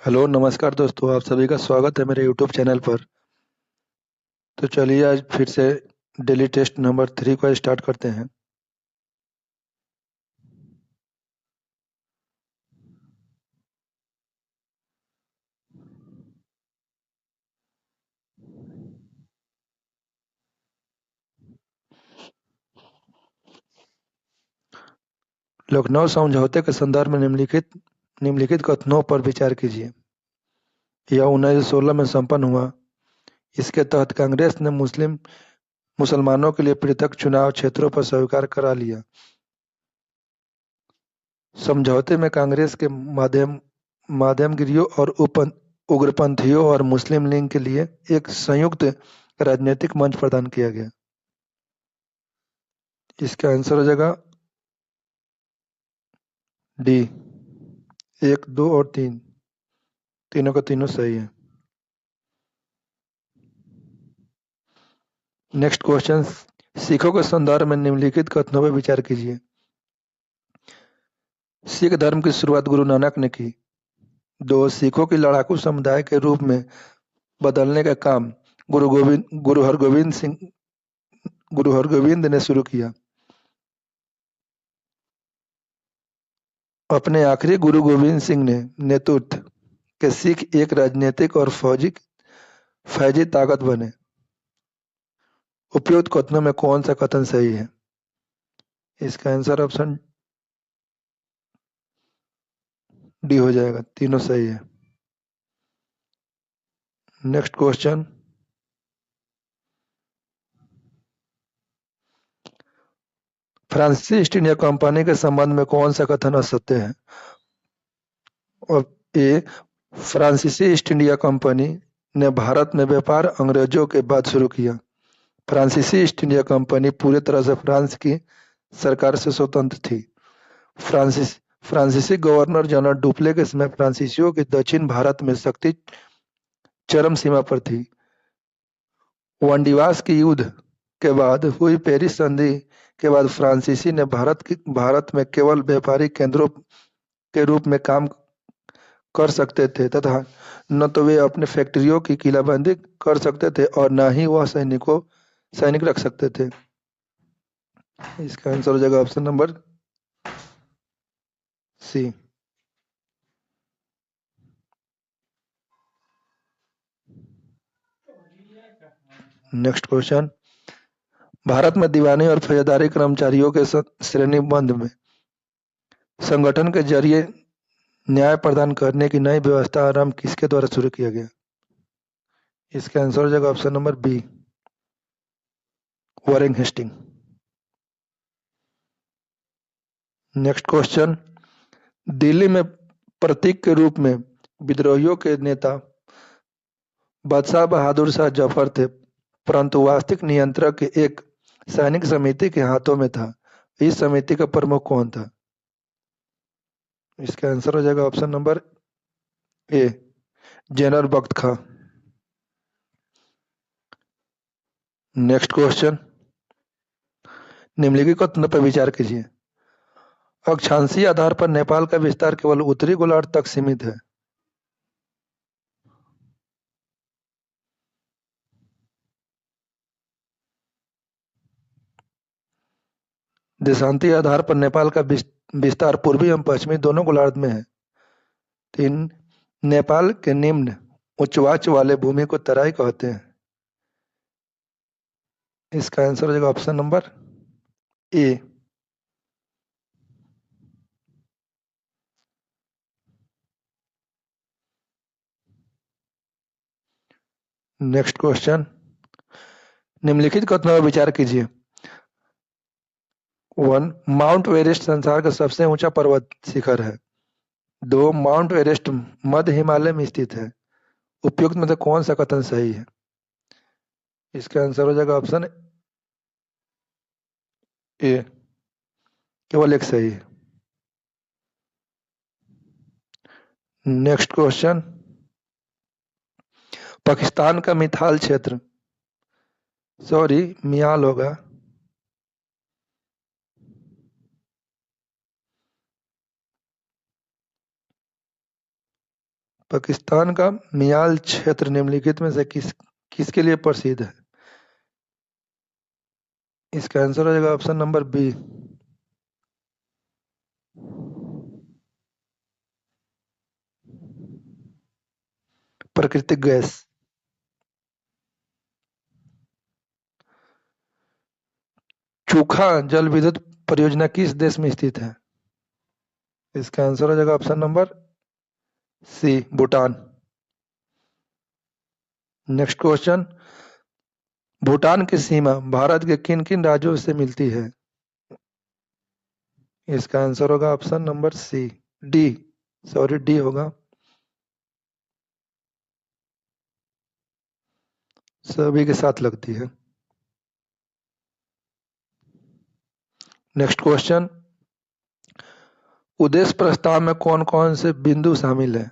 Hello नमस्कार दोस्तों, आप सभी का स्वागत है मेरे यूट्यूब चैनल पर। तो चलिए आज फिर से डेली टेस्ट नंबर 3 को स्टार्ट करते हैं। लखनऊ समझौते के संदर्भ में निम्नलिखित कथनों पर विचार कीजिए। यह 1916 में संपन्न हुआ। इसके तहत कांग्रेस ने मुसलमानों के लिए पृथक चुनाव क्षेत्रों पर स्वीकार करा लिया। समझौते में कांग्रेस के माध्यमगिरियों और उग्रपंथियों और मुस्लिम लीग के लिए एक संयुक्त राजनीतिक मंच प्रदान किया गया। इसका आंसर हो जाएगा डी। 1, 2 और 3 तीनों का तीनों सही है। नेक्स्ट क्वेश्चन, सिखों के संदर्भ में निम्नलिखित कथनों पर विचार कीजिए। सिख धर्म की शुरुआत गुरु नानक ने की। 2, सिखों की लड़ाकू समुदाय के रूप में बदलने का काम गुरु हरगोविंद ने शुरू किया। अपने आखिरी गुरु गोविंद सिंह ने नेतृत्व के सिख एक राजनीतिक और फौजी ताकत बने। उपयुक्त कथनों में कौन सा कथन सही है? इसका आंसर ऑप्शन डी हो जाएगा, तीनों सही है। नेक्स्ट क्वेश्चन, फ्रांसीसी ईस्ट इंडिया कंपनी के संबंध में कौन सा कथन असत्य है? और ए, फ्रांसीसी ईस्ट इंडिया कंपनी ने भारत में व्यापार अंग्रेजों के बाद शुरू किया। फ्रांसीसी ईस्ट इंडिया कंपनी पूरी तरह से फ्रांस की सरकार से स्वतंत्र थी। फ्रांसीसी गवर्नर जनरल डुप्लेक्स में फ्रांसीसियों की दक्षिण भारत में शक्ति चरम सीमा पर थी। वनडिवास की युद्ध के बाद हुई पेरिस संधि के बाद फ्रांसीसी ने भारत में केवल व्यापारिक केंद्रों के रूप में काम कर सकते थे तथा न तो वे अपने फैक्ट्रियों की किलाबंदी कर सकते थे और न ही वह सैनिक रख सकते थे। इसका आंसर हो जाएगा option number C. Next question, Bharat में दीवानी और फौजदारी कर्मचारियों के श्रेणीबद्ध में संगठन के जरिए न्याय प्रदान करने की नई व्यवस्था आरंभ किसके द्वारा शुरू किया गया? इसका आंसर हो जाएगा option number B, Warren Hasting. Next question, Delhi में प्रतीक के रूप में विद्रोहियों के नेता बादशाह बहादुर शाह जफर थे, परंतु वास्तविक नियंत्रण एक सैनिक समिति के हाथों में था। इस समिति का प्रमुख कौन था? इसका आंसर हो जाएगा ऑप्शन नंबर ए, जनरल बख्त खां। नेक्स्ट क्वेश्चन, निम्नलिखित कथनों पर विचार कीजिए। अक्षांशीय आधार पर नेपाल का विस्तार केवल उत्तरी गोलार्ध तक सीमित है। देशांतीय आधार पर नेपाल का विस्तार पूर्वी एवं पश्चिमी दोनों गोलार्ध में है। 3, नेपाल के निम्न उच्चवाच वाले भूमि को तराई कहते हैं। इसका आंसर हो जाएगा ऑप्शन नंबर ए। नेक्स्ट क्वेश्चन, निम्नलिखित कथनों पर विचार कीजिए। 1, माउंट एवरेस्ट संसार का सबसे ऊंचा पर्वत शिखर है। 2, माउंट एवरेस्ट मध्य हिमालय में स्थित है। उपयुक्त में से कौन सा कथन सही है? इसका आंसर हो जाएगा ऑप्शन ए, केवल एक सही है। नेक्स्ट क्वेश्चन, पाकिस्तान का मिथाल क्षेत्र, सॉरी मियाल होगा, पाकिस्तान का मियाल क्षेत्र निम्नलिखित में से किसके लिए प्रसिद्ध है? इसका आंसर हो जाएगा ऑप्शन नंबर बी, प्राकृतिक गैस। चूखा जल विद्युत परियोजना किस देश में स्थित है? इसका आंसर हो जाएगा option number C, Bhutan. Next question, Bhutan की सीमा भारत के किन किन राज्यों से मिलती है? इसका आंसर होगा option number C, D, sorry D होगा, सभी के साथ लगती है। नेक्स्ट क्वेश्चन, उद्देश्य प्रस्ताव में कौन कौन से बिंदु शामिल है?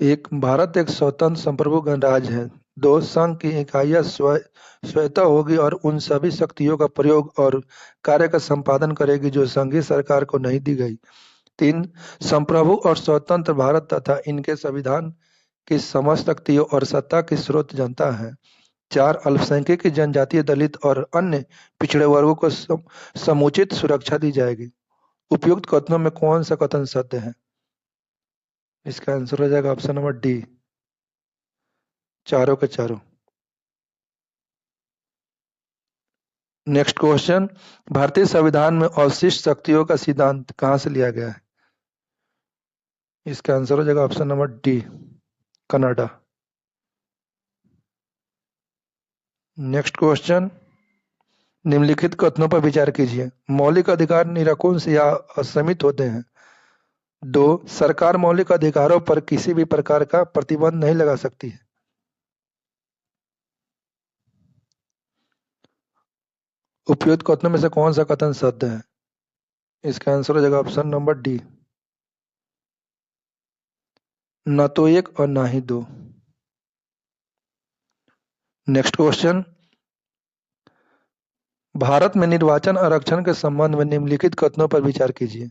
एक, भारत एक स्वतंत्र संप्रभु गणराज्य है। दो, संघ की इकाइयां स्वतः होगी और उन सभी शक्तियों का प्रयोग और कार्य का संपादन करेगी जो संघीय सरकार को नहीं दी गई। तीन, संप्रभु और स्वतंत्र भारत तथा इनके संविधान की समस्त शक्तियों और सत्ता की स्रोत जनता है। चार, अल्पसंख्यक, जनजातीय, दलित और अन्य पिछड़े वर्गों को समुचित सुरक्षा दी जाएगी। उपयुक्त कथनों में कौन सा कथन सत्य है? इसका आंसर हो जाएगा ऑप्शन नंबर डी, चारों के चारों। नेक्स्ट क्वेश्चन, भारतीय संविधान में अवशिष्ट शक्तियों का सिद्धांत कहां से लिया गया है? इसका आंसर हो जाएगा option number D, Canada. Next question, निम्नलिखित कथनों पर विचार कीजिए। मौलिक अधिकार निरंकुश या असीमित होते हैं। दो, सरकार मौलिक अधिकारों पर किसी भी प्रकार का प्रतिबंध नहीं लगा सकती है। उपयुक्त कथनों में से कौन सा कथन सत्य है? इसका आंसर हो जाएगा ऑप्शन नंबर डी, न तो एक और ना ही दो। नेक्स्ट क्वेश्चन, भारत में निर्वाचन आरक्षण के संबंध में निम्नलिखित कथनों पर विचार कीजिए।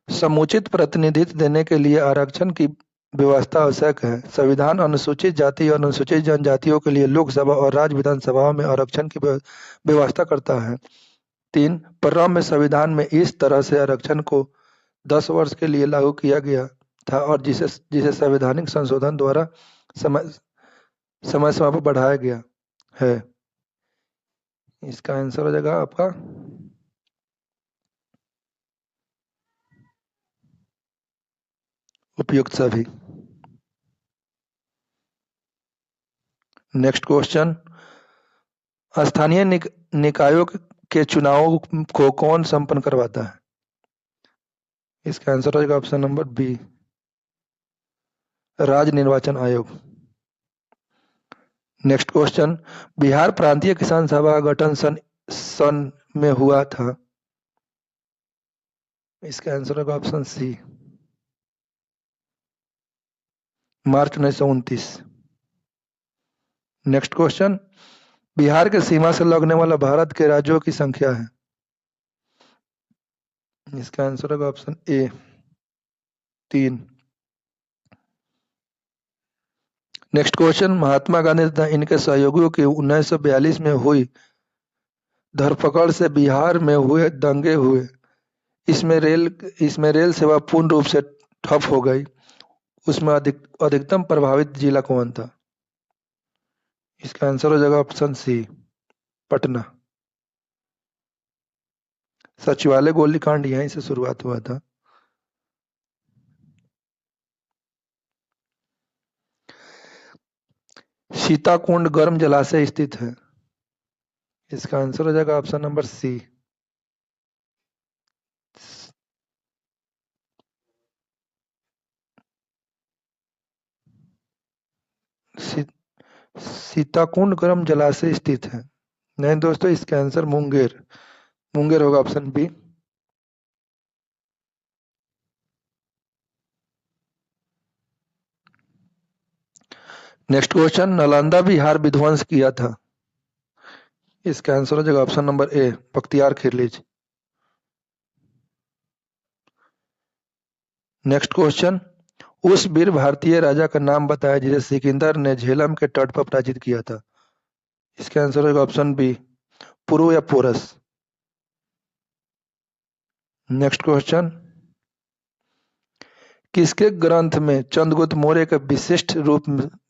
समुचित प्रतिनिधित्व देने के लिए आरक्षण की व्यवस्था आवश्यक है। संविधान अनुसूचित जाति और अनुसूचित जनजातियों के लिए लोकसभा और राज्य विधानसभाओं में आरक्षण की व्यवस्था करता है। तीन, प्रारंभ में संविधान में इस तरह से आरक्षण को 10 वर्ष के लिए लागू किया गया था और जिसे जिसे संवैधानिक संशोधन द्वारा समय समय समय पर बढ़ाया गया है। इसका आंसर हो जाएगा आपका उपयुक्त सभी। नेक्स्ट क्वेश्चन, स्थानीय निकायों के चुनावों को कौन संपन्न करवाता है? इसका आंसर हो जाएगा ऑप्शन नंबर बी, राज्य निर्वाचन आयोग। नेक्स्ट क्वेश्चन, बिहार प्रांतीय किसान सभा का गठन सन में हुआ था। इसका आंसर होगा ऑप्शन सी, मार्च 1929। नेक्स्ट क्वेश्चन, बिहार के सीमा से लगने वाला भारत के राज्यों की संख्या है। इसका आंसर होगा option A, 3। Next question, Mahatma Gandhi तथा इनके सहयोगियों की 1942 में हुई धरपकड़ से बिहार में हुए दंगे हुए। इसमें रेल सेवा पूर्ण रूप से ठप हो गई। उसमें अधिकतम प्रभावित जिला कौन था? इसका आंसर हो जाएगा ऑप्शन सी, पटना। सचिवालय गोलीकांड यहीं से शुरुआत हुआ था। सीताकुंड गर्म जलाशय स्थित है। इसका आंसर हो जाएगा ऑप्शन नंबर सी, सीताकुंड गर्म जलाशय स्थित है। नहीं दोस्तों, इसका आंसर मुंगेर मुंगेर होगा, option B. Next question, Nalanda Bihar विध्वंस किया था। इसका आंसर हो जाएगा option number A, Bakhtiyar Khilji. Next question, उस वीर भारतीय राजा का नाम बताया जिसे सिकंदर ने झेलम के तट पर पराजित किया था। इसका आंसर होगा ऑप्शन बी, पुरु या पोरस। नेक्स्ट क्वेश्चन, किसके ग्रंथ में चंद्रगुप्त मौर्य के विशिष्ट रूप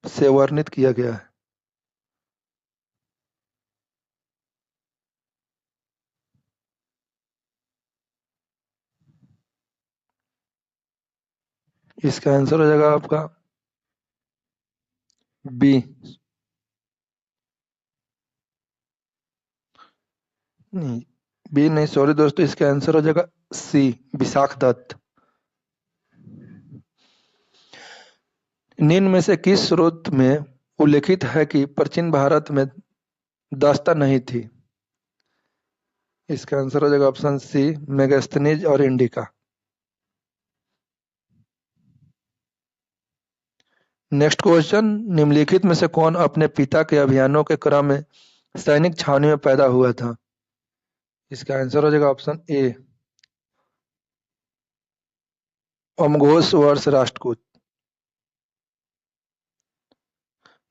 से वर्णित किया गया है? इसका आंसर हो जाएगा आपका बी, नहीं बी नहीं, सॉरी दोस्तों, इसका आंसर हो जाएगा सी, विशाख दत्त। निम्न में से किस स्रोत में उल्लेखित है कि प्राचीन भारत में दास्ता नहीं थी? इसका आंसर हो जाएगा ऑप्शन सी, मेगास्थनीज और इंडिका। नेक्स्ट क्वेश्चन, निम्नलिखित में से कौन अपने पिता के अभियानों के क्रम में सैनिक छावनी में पैदा हुआ था? इसका आंसर हो जाएगा ऑप्शन ए, अमघोष वर्ष राष्ट्रकूट।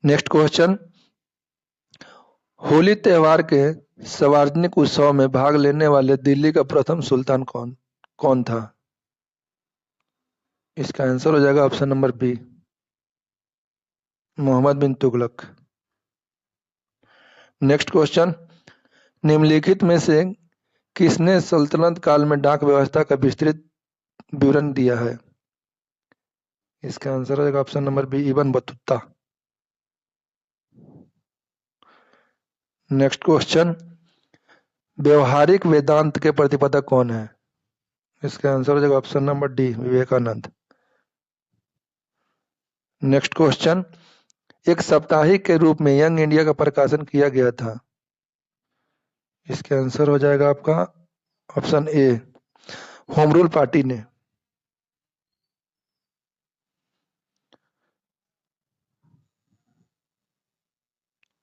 नेक्स्ट क्वेश्चन, होली त्योहार के सार्वजनिक उत्सव में भाग लेने वाले दिल्ली का प्रथम सुल्तान कौन कौन था? इसका आंसर हो जाएगा ऑप्शन नंबर बी, मोहम्मद बिन तुगलक। नेक्स्ट क्वेश्चन, निम्नलिखित में से किसने सल्तनत काल में डाक व्यवस्था का विस्तृत विवरण दिया है? इसका आंसर हो जाएगा option number B, Ibn Battuta. Next question, व्यवहारिक वेदांत के प्रतिपादक कौन है? इसका आंसर हो जाएगा option number D, Vivekananda. Next question, एक साप्ताहिक के रूप में यंग इंडिया का प्रकाशन किया गया था। इसका आंसर हो जाएगा आपका option A, home rule party ने।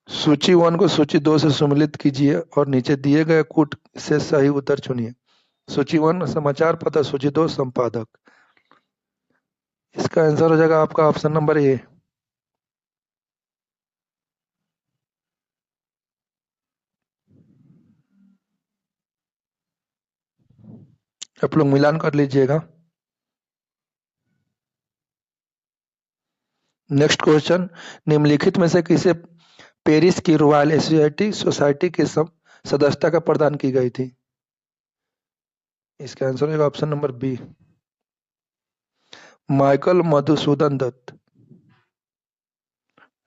सूची 1 को सूची 2 से सम्मिलित कीजिए और नीचे दिए गए कूट से सही उत्तर चुनिए। सूची 1 समाचार पत्र, सूची 2 संपादक। इसका आंसर हो जाएगा आपका ऑप्शन नंबर ए। आप लोग मिलान कर लीजिएगा। नेक्स्ट क्वेश्चन, निम्नलिखित में से किसे पेरिस की रॉयल एशियाटिक सोसाइटी की सदस्यता का प्रदान की गई थी? इसका आंसर होगा option number B, Michael Madhusudan Dutt.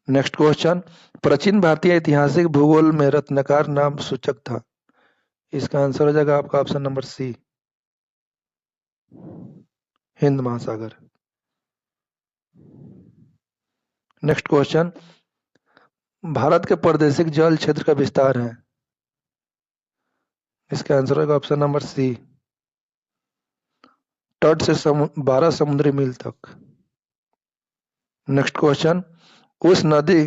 Next question, प्राचीन भारतीय ऐतिहासिक भूगोल में रत्नाकर नाम सूचक था। इसका आंसर हो जाएगा आपका ऑप्शन नंबर सी, हिंद महासागर। नेक्स्ट क्वेश्चन, भारत के प्रादेशिक जल क्षेत्र का विस्तार है। इसका आंसर होगा ऑप्शन नंबर सी, तट से 12 समुद्री मील तक। नेक्स्ट क्वेश्चन, उस नदी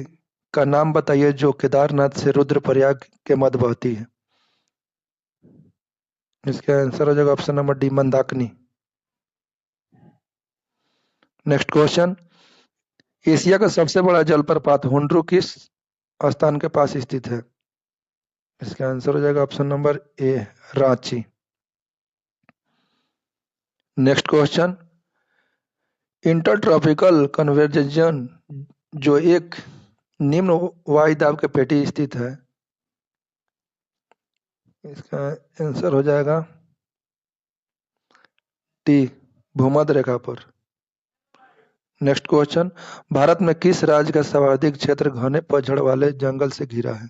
का नाम बताइए जो केदारनाथ से रुद्रप्रयाग के मध्य बहती है। इसका आंसर हो जाएगा option number D, Mandakini. Next question, Asia का सबसे बड़ा जलप्रपात हुंड्रू किस स्थान के पास स्थित है? इसका आंसर हो जाएगा ऑप्शन नंबर ए, Ranchi. Next question, intertropical convergence जो एक निम्न वायुदाब के पेटी स्थित है। इसका आंसर हो जाएगा टी, भूमध्य रेखा पर। नेक्स्ट क्वेश्चन, भारत में किस राज्य का सर्वाधिक क्षेत्र घने पतझड़ वाले जंगल से घिरा है?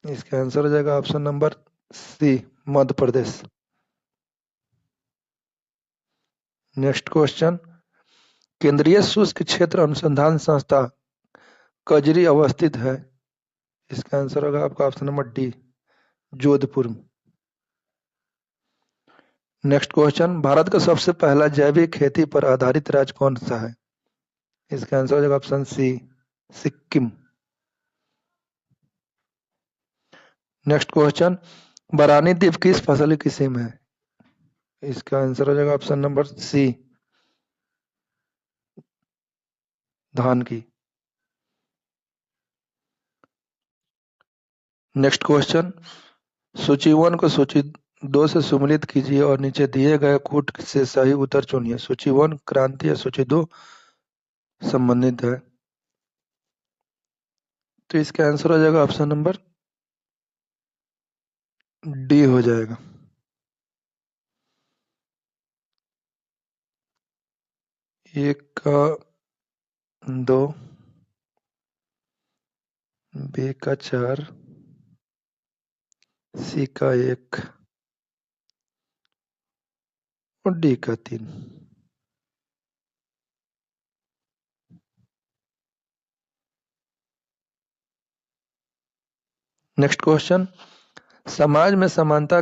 इसका आंसर हो जाएगा ऑप्शन नंबर सी, मध्य प्रदेश। नेक्स्ट क्वेश्चन, केंद्रीय शुष्क क्षेत्र अनुसंधान संस्था कजरी अवस्थित है। इसका आंसर होगा आपका option number D, Jodhpur. Next question, Bharat का सबसे पहला जैविक खेती पर आधारित राज्य कौन सा है? इसका आंसर हो जाएगा option C, Sikkim. Next question, बरानी द्वीप किस फसल की किस्म है? इसका आंसर हो जाएगा ऑप्शन नंबर सी, धान की। नेक्स्ट क्वेश्चन, सूची 1 को सूची 2 से सम्मिलित कीजिए और नीचे दिए गए कूट से सही उत्तर चुनिए। सूची 1 क्रांति या सूची 2 संबंधित है, तो इसका आंसर हो जाएगा ऑप्शन नंबर डी हो जाएगा। एक का 2, बी का 4, सी का 1 और डी का 3। नेक्स्ट क्वेश्चन, समाज में समानता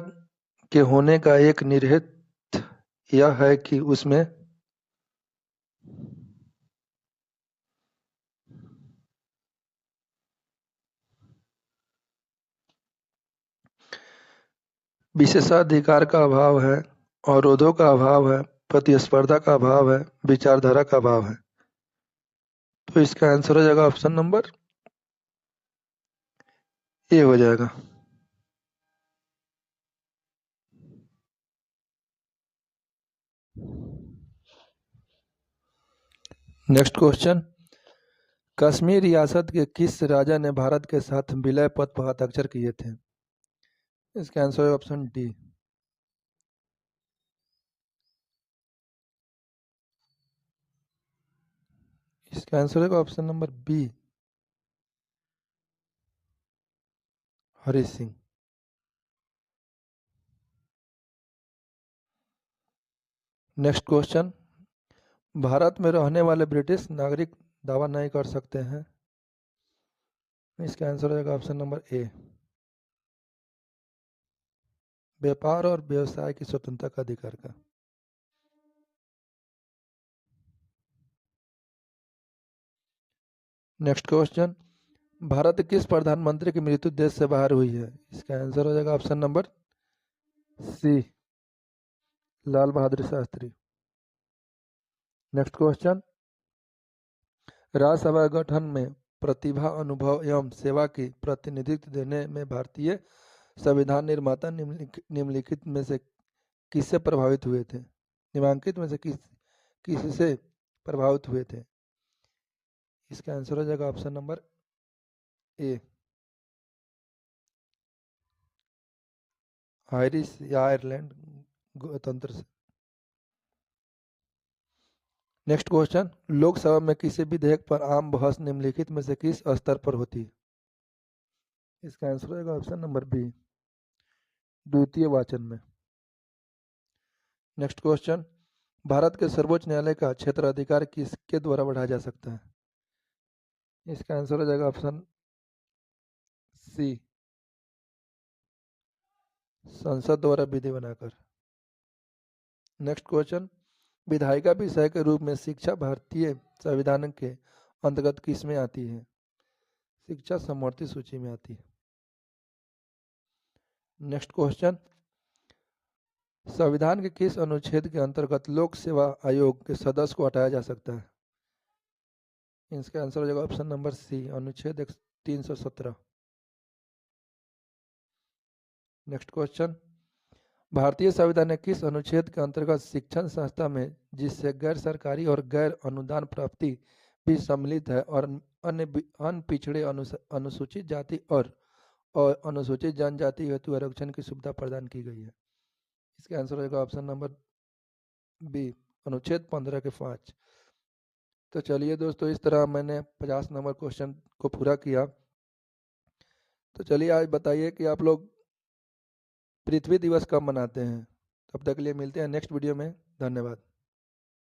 के होने का एक निहित यह है कि उसमें विशेषाधिकार का अभाव है, अवरोधों का अभाव है, प्रतिस्पर्धा का अभाव है, विचारधारा का अभाव है, तो इसका आंसर हो जाएगा ऑप्शन नंबर ए हो जाएगा। नेक्स्ट क्वेश्चन, कश्मीर रियासत के किस राजा ने भारत के साथ विलय पत्र पर हस्ताक्षर किए थे? इसका आंसर है ऑप्शन डी। इसका आंसर है option number B, Hari Singh. Next question, Bharat में रहने वाले ब्रिटिश नागरिक दावा नहीं कर सकते हैं। इसका आंसर होगा ऑप्शन नंबर ए, व्यापार और व्यवसाय की स्वतंत्रता का अधिकार का। नेक्स्ट क्वेश्चन, भारत किस प्रधानमंत्री की मृत्यु देश से बाहर हुई है? इसका आंसर हो जाएगा ऑप्शन नंबर सी, लाल बहादुर शास्त्री। नेक्स्ट क्वेश्चन, राज्यसभा गठन में प्रतिभा, अनुभव एवं सेवा की प्रतिनिधित्व देने में भारतीय संविधान निर्माता निम्नलिखित में से किससे प्रभावित हुए थे? निम्नांकित में से किससे प्रभावित हुए थे? इसका आंसर हो जाएगा ऑप्शन नंबर ए, आयरिश या आयरलैंड गणतंत्र से। नेक्स्ट क्वेश्चन, लोकसभा में किसी विधेयक पर आम बहस निम्नलिखित में से किस स्तर पर होती है? इसका आंसर होगा ऑप्शन नंबर बी, द्वितीय वाचन में। नेक्स्ट क्वेश्चन, भारत के सर्वोच्च न्यायालय का क्षेत्राधिकार किसके द्वारा बढ़ाया जा सकता है? इसका आंसर हो जाएगा ऑप्शन सी, संसद द्वारा विधि बनाकर। नेक्स्ट क्वेश्चन, विधायिका विषय के रूप में शिक्षा भारतीय संविधान के अंतर्गत किस में आती है? शिक्षा समवर्ती सूची में आती है। नेक्स्ट क्वेश्चन, संविधान के किस अनुच्छेद के अंतर्गत लोक सेवा आयोग के सदस्य को हटाया जा सकता है? इसका आंसर हो जाएगा ऑप्शन नंबर सी, अनुच्छेद 317। नेक्स्ट क्वेश्चन, भारतीय संविधान ने किस अनुच्छेद के अंतर्गत शिक्षण संस्था में, जिससे गैर सरकारी और गैर अनुदान प्राप्ति भी सम्मिलित है, और अन्य पिछड़े अनुसूचित जाति और अनुसूचित जनजाति हेतु आरक्षण की सुविधा प्रदान की गई है? इसका आंसर होगा ऑप्शन नंबर बी, अनुच्छेद 15 के 5। तो चलिए दोस्तों, इस तरह मैंने 50 नंबर क्वेश्चन को पूरा किया। तो चलिए आज बताइए कि आप लोग पृथ्वी दिवस कब मनाते हैं? तब तक के लिए मिलते हैं नेक्स्ट वीडियो में। धन्यवाद।